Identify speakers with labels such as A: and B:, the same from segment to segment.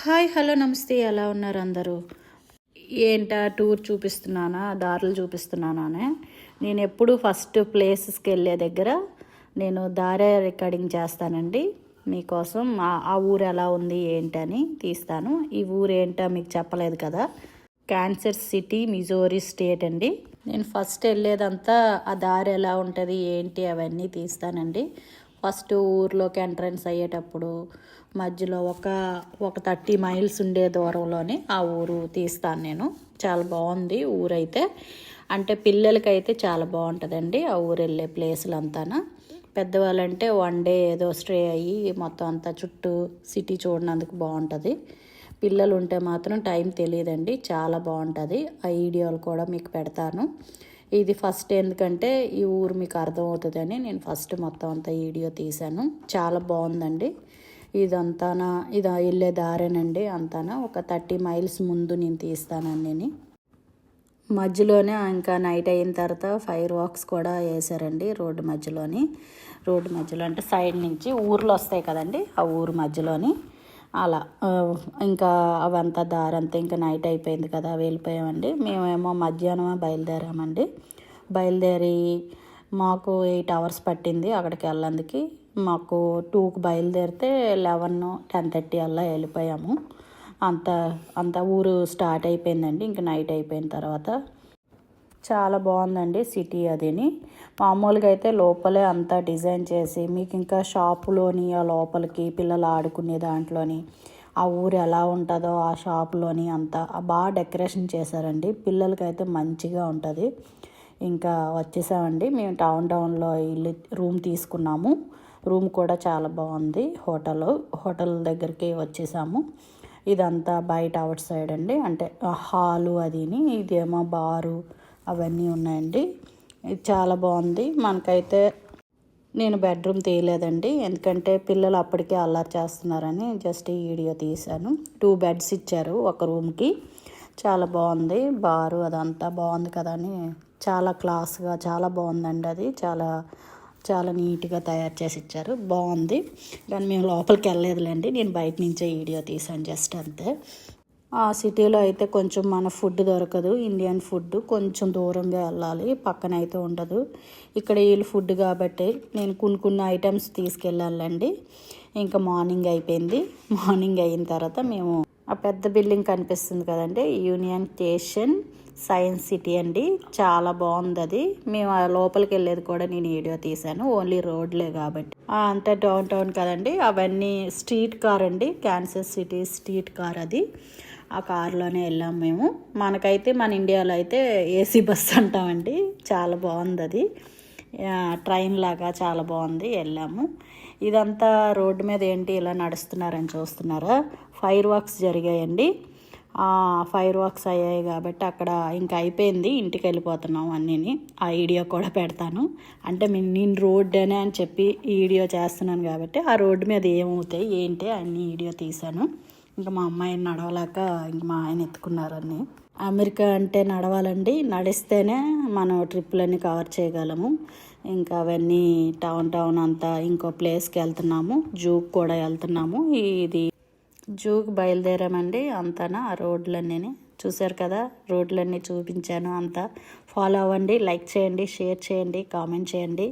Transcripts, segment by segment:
A: Hi hello నమస్తే, ఎలా ఉన్నారు అందరూ? ఏంటా టూర్ చూపిస్తున్నానా, దారులు చూపిస్తున్నానా అని నేను ఎప్పుడు ఫస్ట్ ప్లేసెస్కి వెళ్ళే దగ్గర నేను దారే రికార్డింగ్ చేస్తానండి మీకోసం. ఆ ఊరు ఎలా ఉంది ఏంటని తీస్తాను. ఈ ఊరు ఏంటో మీకు చెప్పలేదు కదా, కాన్సస్ సిటీ, మిజోరీ స్టేట్ అండి. నేను ఫస్ట్ వెళ్ళేదంతా ఆ దారి ఎలా ఉంటుంది ఏంటి అవన్నీ తీస్తానండి. ఫస్ట్ ఊర్లోకి ఎంట్రన్స్ అయ్యేటప్పుడు మధ్యలో ఒక 30 మైల్స్ ఉండే దూరంలోనే ఆ ఊరు తీస్తాను నేను. చాలా బాగుంది ఊరైతే, అంటే పిల్లలకైతే చాలా బాగుంటుందండి ఆ ఊరు వెళ్ళే ప్లేసులు అంతానా. పెద్దవాళ్ళంటే 1 డే ఏదో స్టే అయ్యి మొత్తం అంతా చుట్టూ సిటీ చూడనందుకు బాగుంటుంది. పిల్లలు ఉంటే మాత్రం టైం తెలియదండి, చాలా బాగుంటుంది. ఆ వీడియోలు కూడా మీకు పెడతాను. ఇది ఫస్ట్ ఎందుకంటే ఈ ఊరు మీకు అర్థమవుతుందని నేను ఫస్ట్ మొత్తం అంతా వీడియో తీశాను. చాలా బాగుందండి ఇదంతానా. ఇది వెళ్ళే దారేనండి అంతానా. ఒక 30 మైల్స్ ముందు నేను తీస్తానండి. మధ్యలోనే ఇంకా నైట్ అయిన తర్వాత ఫైర్ వర్క్స్ కూడా వేసారండి రోడ్డు మధ్యలో అంటే సైడ్ నుంచి ఊర్లు వస్తాయి కదండి, ఆ ఊరు మధ్యలోని అలా. ఇంకా అవంతా దారంతా ఇంకా నైట్ అయిపోయింది కదా, వెళ్ళిపోయామండి. మేమేమో మధ్యాహ్నమే బయలుదేరామండి. బయలుదేరి మాకు 8 hours పట్టింది అక్కడికి వెళ్ళడానికి. మాకు 2కి బయలుదేరితే 11, 10:30 అలా వెళ్ళిపోయాము. అంత ఊరు స్టార్ట్ అయిపోయిందండి ఇంకా నైట్ అయిపోయిన తర్వాత. చాలా బాగుందండి సిటీ అదిని. మామూలుగా అయితే లోపలే అంతా డిజైన్ చేసి మీకు ఇంకా షాపులోని ఆ లోపలికి పిల్లలు ఆడుకునే దాంట్లోని ఆ ఊరు ఎలా ఉంటుందో ఆ షాపులోని అంతా బాగా డెకరేషన్ చేశారండి. పిల్లలకైతే మంచిగా ఉంటుంది. ఇంకా వచ్చేసామండి మేము టౌన్లో రూమ్ తీసుకున్నాము. రూమ్ కూడా చాలా బాగుంది. హోటల్ దగ్గరికి వచ్చేసాము. ఇదంతా బయట అవుట్ సైడ్ అండి, అంటే హాలు అదిని. ఇదేమో బారు అవన్నీ ఉన్నాయండి. ఇది చాలా బాగుంది. మనకైతే నేను బెడ్రూమ్ తీయలేదండి, ఎందుకంటే పిల్లలు అప్పటికే అల్లరి చేస్తున్నారని జస్ట్ ఈ వీడియో తీశాను. 2 beds ఇచ్చారు ఒక రూమ్కి. చాలా బాగుంది. బారు అదంతా బాగుంది కదా అని చాలా క్లాస్గా చాలా బాగుందండి. అది చాలా చాలా నీట్గా తయారు చేసి ఇచ్చారు, బాగుంది. కానీ మేము లోపలికి వెళ్ళలేదులేండి, నేను బయట నుంచే వీడియో తీసాను జస్ట్ అంతే. ఆ సిటీలో అయితే కొంచెం మన ఫుడ్ దొరకదు, ఇండియన్ ఫుడ్ కొంచెం దూరంగా వెళ్ళాలి, పక్కన అయితే ఉండదు. ఇక్కడ వీళ్ళు ఫుడ్ కాబట్టి నేను కొన్ని ఐటమ్స్ తీసుకెళ్ళాలండి. ఇంకా మార్నింగ్ అయిపోయింది. మార్నింగ్ అయిన తర్వాత మేము ఆ పెద్ద బిల్డింగ్ కనిపిస్తుంది కదండి, యూనియన్ స్టేషన్ సైన్స్ సిటీ అండి. చాలా బాగుంది అది. మేము ఆ లోపలికి వెళ్ళేది కూడా నేను వీడియో తీశాను, ఓన్లీ రోడ్లే కాబట్టి. అంతా టౌన్ కదండి. అవన్నీ స్ట్రీట్ కార్ అండి, కాన్సస్ సిటీ స్ట్రీట్ కార్ అది. ఆ కారులోనే వెళ్ళాం మేము. మనకైతే మన ఇండియాలో అయితే ఏసీ బస్ అంటామండి. చాలా బాగుంది అది, ట్రైన్ లాగా చాలా బాగుంది. వెళ్ళాము. ఇదంతా రోడ్డు మీద ఏంటి ఇలా నడుస్తున్నారని చూస్తున్నారా, ఫైర్ వర్క్స్ జరిగాయండి. ఫైర్ వర్క్స్ అయ్యాయి కాబట్టి అక్కడ ఇంకా అయిపోయింది, ఇంటికి వెళ్ళిపోతున్నాం అన్నీని. ఆ వీడియో కూడా పెడతాను. అంటే నేను రోడ్డు అని చెప్పి ఈ వీడియో చేస్తున్నాను కాబట్టి ఆ రోడ్డు మీద ఏమవుతాయి ఏంటి అన్ని వీడియో తీశాను. ఇంకా మా అమ్మాయిని నడవలేక ఇంక మా ఆయన ఎత్తుకున్నారని. అమెరికా అంటే నడవాలండి, నడిస్తేనే మనం ట్రిప్పులన్నీ కవర్ చేయగలము. ఇంకా అవన్నీ టౌన్ అంతా ఇంకో ప్లేస్కి వెళ్తున్నాము. జూకి కూడా వెళ్తున్నాము. ఇది జూకి బయలుదేరామండి. అంతనా ఆ రోడ్లన్నీ చూశారు కదా, రోడ్లన్నీ చూపించాను. అంతా ఫాలో అవ్వండి, లైక్ చేయండి, షేర్ చేయండి, కామెంట్ చేయండి.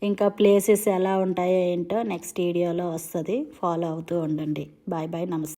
A: ఇంకా ప్లేసెస్ ఎలా ఉంటాయో ఏంటో నెక్స్ట్ వీడియోలో వస్తుంది, ఫాలో అవుతూ ఉండండి. బాయ్ బాయ్, నమస్తే.